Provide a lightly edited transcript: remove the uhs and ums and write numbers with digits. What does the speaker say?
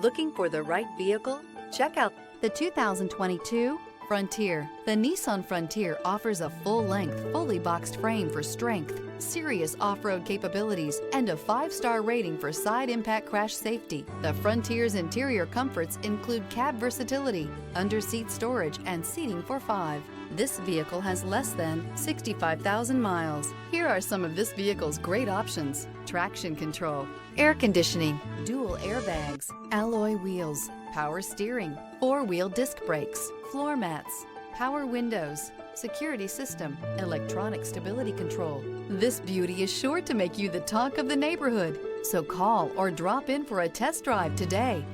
Looking for the right vehicle? Check out the 2022 Frontier. The Nissan Frontier offers a full-length, fully boxed frame for strength, serious off-road capabilities, and a 5-star rating for side impact crash safety. The Frontier's interior comforts include cab versatility, under-seat storage, and seating for 5. This vehicle has less than 65,000 miles. Here are some of this vehicle's great options: traction control, air conditioning, dual airbags, alloy wheels, power steering, 4-wheel disc brakes, floor mats, power windows, security system, electronic stability control. This beauty is sure to make you the talk of the neighborhood. So call or drop in for a test drive today.